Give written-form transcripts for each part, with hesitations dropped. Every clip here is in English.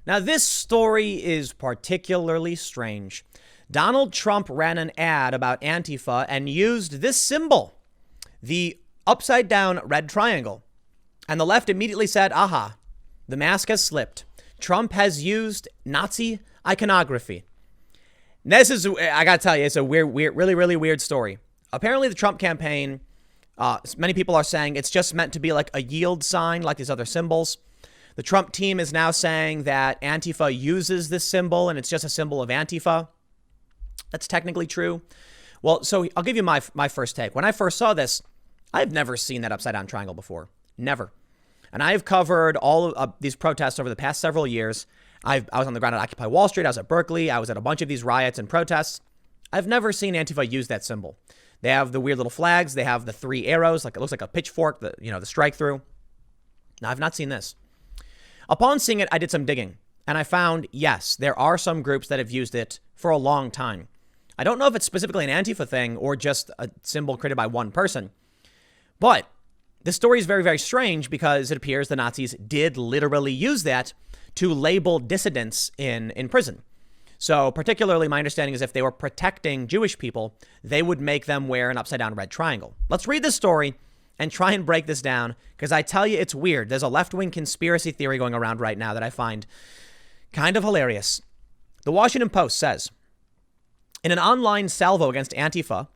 Now, this story is particularly strange. Donald Trump ran an ad about Antifa and used this symbol, the upside down red triangle. And the left immediately said, aha, the mask has slipped. Trump has used Nazi iconography. This is, I gotta tell you, it's a really weird story. Apparently the Trump campaign, many people are saying it's just meant to be like a yield sign, like these other symbols. The Trump team is now saying that Antifa uses this symbol and it's just a symbol of Antifa. That's technically true. Well, so I'll give you my first take. When I first saw this, I've never seen that upside down triangle before. Never. And I've covered all of these protests over the past several years. I was on the ground at Occupy Wall Street. I was at Berkeley. I was at a bunch of these riots and protests. I've never seen Antifa use that symbol. They have the weird little flags. They have the 3 arrows, like it looks like a pitchfork, the strike through. Now, I've not seen this. Upon seeing it, I did some digging. And I found, yes, there are some groups that have used it for a long time. I don't know if it's specifically an Antifa thing or just a symbol created by one person. But this story is very strange because it appears the Nazis did literally use that to label dissidents in prison. So particularly my understanding is if they were protecting Jewish people, they would make them wear an upside down red triangle. Let's read this story and try and break this down because I tell you, it's weird. There's a left-wing conspiracy theory going around right now that I find kind of hilarious. The Washington Post says, in an online salvo against Antifa,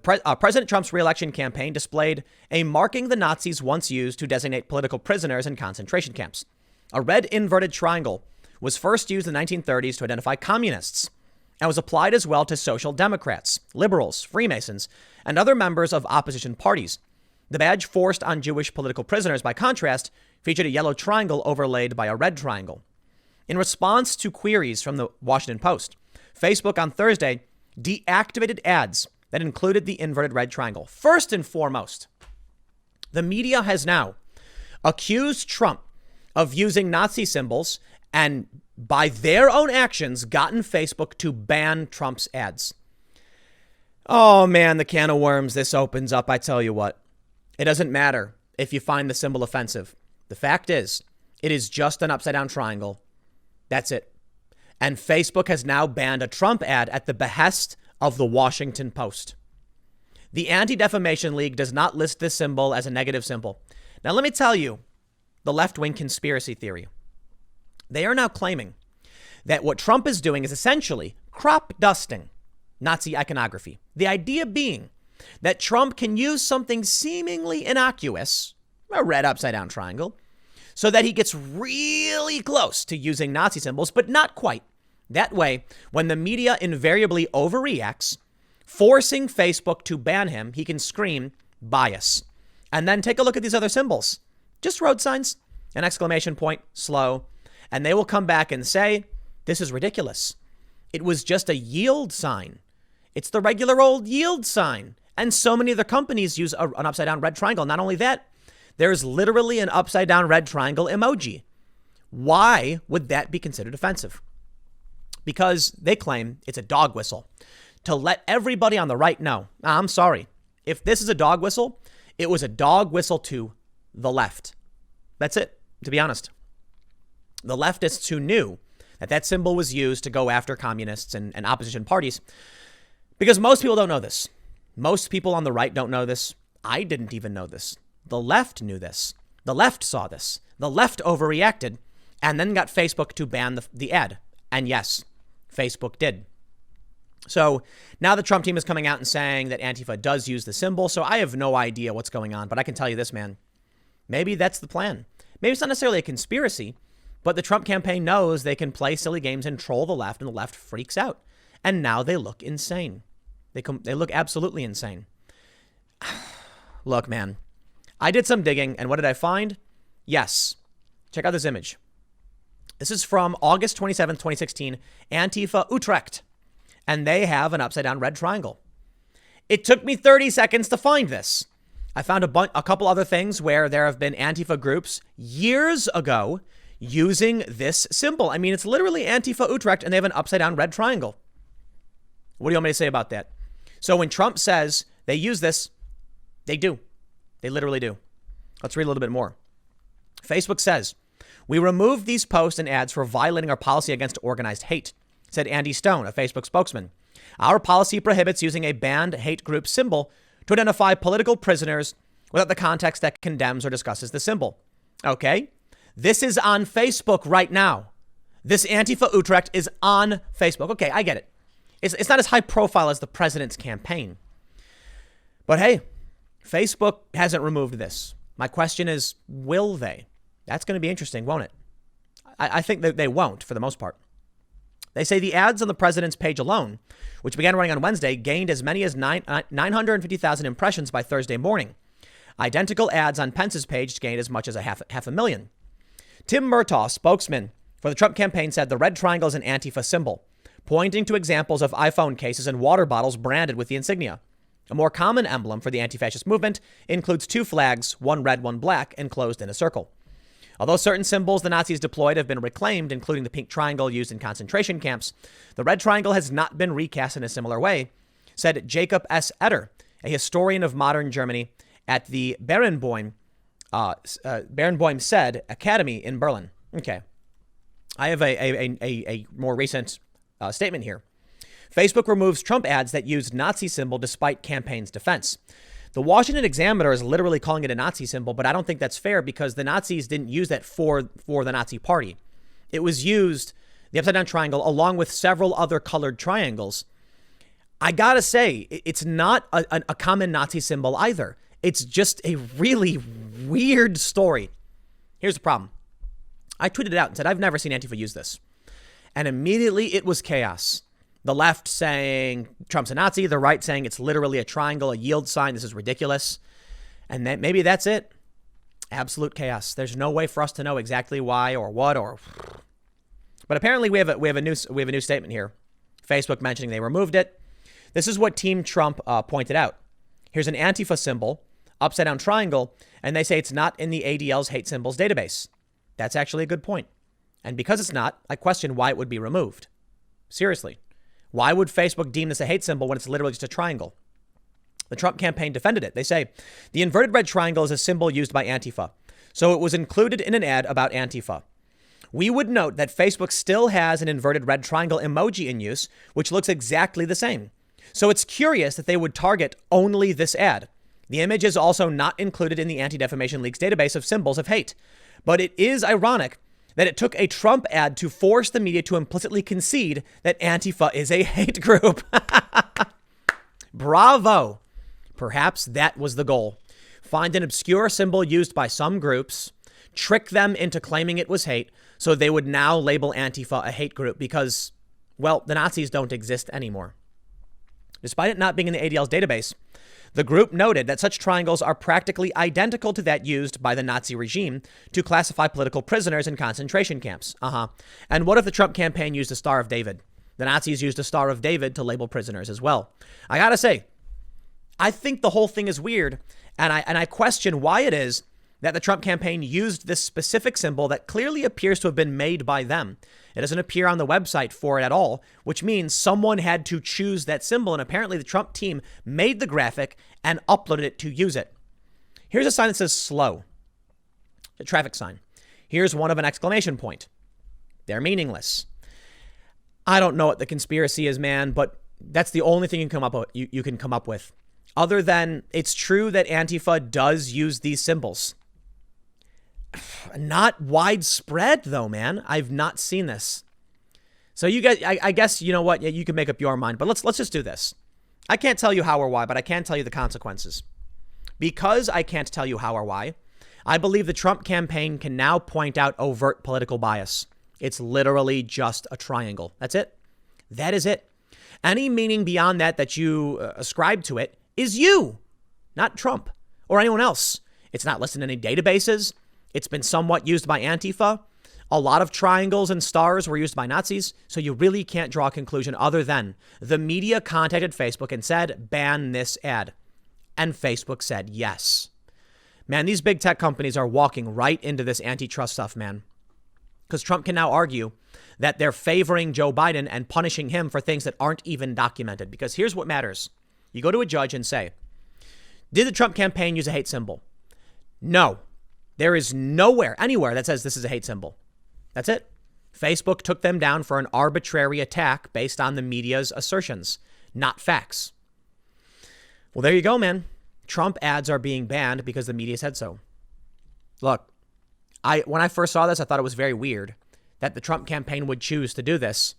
President Trump's re-election campaign displayed a marking the Nazis once used to designate political prisoners in concentration camps. A red inverted triangle was first used in the 1930s to identify communists and was applied as well to social democrats, liberals, Freemasons, and other members of opposition parties. The badge forced on Jewish political prisoners, by contrast, featured a yellow triangle overlaid by a red triangle. In response to queries from the Washington Post, Facebook on Thursday deactivated ads that included the inverted red triangle. First and foremost, the media has now accused Trump of using Nazi symbols and by their own actions gotten Facebook to ban Trump's ads. Oh man, the can of worms this opens up. I tell you what, it doesn't matter if you find the symbol offensive. The fact is, it is just an upside down triangle. That's it. And Facebook has now banned a Trump ad at the behest of the Washington Post. The Anti-Defamation League does not list this symbol as a negative symbol. Now, let me tell you the left-wing conspiracy theory. They are now claiming that what Trump is doing is essentially crop dusting Nazi iconography. The idea being that Trump can use something seemingly innocuous, a red upside down triangle, so that he gets really close to using Nazi symbols, but not quite. That way, when the media invariably overreacts, forcing Facebook to ban him, he can scream bias. And then take a look at these other symbols. Just road signs, an exclamation point, slow. And they will come back and say, this is ridiculous. It was just a yield sign. It's the regular old yield sign. And so many other companies use an upside down red triangle. Not only that, there's literally an upside down red triangle emoji. Why would that be considered offensive? Because they claim it's a dog whistle to let everybody on the right know. I'm sorry. If this is a dog whistle, it was a dog whistle to the left. That's it, to be honest. The leftists who knew that symbol was used to go after communists and opposition parties, because most people don't know this. Most people on the right don't know this. I didn't even know this. The left knew this. The left saw this. The left overreacted and then got Facebook to ban the ad. And yes, Facebook did. So now the Trump team is coming out and saying that Antifa does use the symbol. So I have no idea what's going on, but I can tell you this, man. Maybe that's the plan. Maybe it's not necessarily a conspiracy, but the Trump campaign knows they can play silly games and troll the left, and the left freaks out. And now they look insane. They look absolutely insane. Look, man, I did some digging, and what did I find? Yes. Check out this image. This is from August 27th, 2016, Antifa Utrecht. And they have an upside down red triangle. It took me 30 seconds to find this. I found a couple other things where there have been Antifa groups years ago using this symbol. I mean, it's literally Antifa Utrecht, and they have an upside down red triangle. What do you want me to say about that? So when Trump says they use this, they do. They literally do. Let's read a little bit more. Facebook says, We removed these posts and ads for violating our policy against organized hate, said Andy Stone, a Facebook spokesman. Our policy prohibits using a banned hate group symbol to identify political prisoners without the context that condemns or discusses the symbol. Okay, this is on Facebook right now. This Antifa Utrecht is on Facebook. Okay, I get it. It's not as high profile as the president's campaign. But hey, Facebook hasn't removed this. My question is, will they? That's going to be interesting, won't it? I think that they won't for the most part. They say the ads on the president's page alone, which began running on Wednesday, gained as many as 950,000 impressions by Thursday morning. Identical ads on Pence's page gained as much as half a million. Tim Murtaugh, spokesman for the Trump campaign, said the red triangle is an Antifa symbol, pointing to examples of iPhone cases and water bottles branded with the insignia. A more common emblem for the anti-fascist movement includes two flags, one red, one black, enclosed in a circle. Although certain symbols the Nazis deployed have been reclaimed, including the pink triangle used in concentration camps, the red triangle has not been recast in a similar way, said Jacob S. Etter, a historian of modern Germany at the Barenboim said Academy in Berlin. Okay. I have a more recent statement here. Facebook removes Trump ads that use Nazi symbol despite campaign's defense. The Washington Examiner is literally calling it a Nazi symbol, but I don't think that's fair because the Nazis didn't use that for the Nazi party. It was used, the upside down triangle, along with several other colored triangles. I gotta say, it's not a common Nazi symbol either. It's just a really weird story. Here's the problem. I tweeted it out and said, I've never seen Antifa use this. And immediately it was chaos. The left saying Trump's a Nazi, the right saying it's literally a triangle, a yield sign. This is ridiculous. And then maybe that's it. Absolute chaos. There's no way for us to know exactly why or what or. But apparently we have a new statement here. Facebook mentioning they removed it. This is what Team Trump pointed out. Here's an Antifa symbol, upside down triangle, and they say it's not in the ADL's hate symbols database. That's actually a good point. And because it's not, I question why it would be removed. Seriously. Why would Facebook deem this a hate symbol when it's literally just a triangle? The Trump campaign defended it. They say the inverted red triangle is a symbol used by Antifa, so it was included in an ad about Antifa. We would note that Facebook still has an inverted red triangle emoji in use, which looks exactly the same. So it's curious that they would target only this ad. The image is also not included in the Anti-Defamation League's database of symbols of hate. But it is ironic that it took a Trump ad to force the media to implicitly concede that Antifa is a hate group. Bravo. Perhaps that was the goal. Find an obscure symbol used by some groups, trick them into claiming it was hate, so they would now label Antifa a hate group because, well, the Nazis don't exist anymore. Despite it not being in the ADL's database, the group noted that such triangles are practically identical to that used by the Nazi regime to classify political prisoners in concentration camps. And what if the Trump campaign used a Star of David? The Nazis used a Star of David to label prisoners as well. I gotta say, I think the whole thing is weird, and I question why it is that the Trump campaign used this specific symbol that clearly appears to have been made by them. It doesn't appear on the website for it at all, which means someone had to choose that symbol, and apparently the Trump team made the graphic and uploaded it to use it. Here's a sign that says slow, a traffic sign. Here's one of an exclamation point. They're meaningless. I don't know what the conspiracy is, man, but that's the only thing you can come up with. Other than it's true that Antifa does use these symbols. Not widespread, though, man. I've not seen this. So you guys, I guess, you know what? You can make up your mind, but let's just do this. I can't tell you how or why, but I can tell you the consequences. Because I can't tell you how or why, I believe the Trump campaign can now point out overt political bias. It's literally just a triangle. That's it. That is it. Any meaning beyond that you ascribe to it is you, not Trump or anyone else. It's not listed in any databases. It's been somewhat used by Antifa. A lot of triangles and stars were used by Nazis. So you really can't draw a conclusion other than the media contacted Facebook and said, ban this ad. And Facebook said yes. Man, these big tech companies are walking right into this antitrust stuff, man. Because Trump can now argue that they're favoring Joe Biden and punishing him for things that aren't even documented. Because here's what matters. You go to a judge and say, did the Trump campaign use a hate symbol? No. There is nowhere, anywhere that says this is a hate symbol. That's it. Facebook took them down for an arbitrary attack based on the media's assertions, not facts. Well, there you go, man. Trump ads are being banned because the media said so. Look, when I first saw this, I thought it was very weird that the Trump campaign would choose to do this.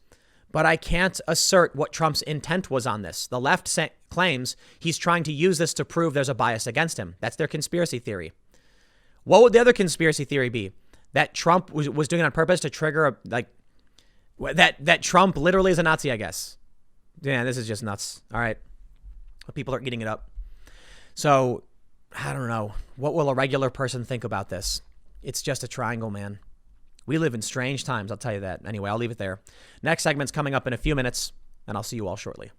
But I can't assert what Trump's intent was on this. The left claims he's trying to use this to prove there's a bias against him. That's their conspiracy theory. What would the other conspiracy theory be? That Trump was doing it on purpose to trigger that Trump literally is a Nazi, I guess. Yeah, this is just nuts. All right. People are eating it up. So, I don't know. What will a regular person think about this? It's just a triangle, man. We live in strange times, I'll tell you that. Anyway, I'll leave it there. Next segment's coming up in a few minutes, and I'll see you all shortly.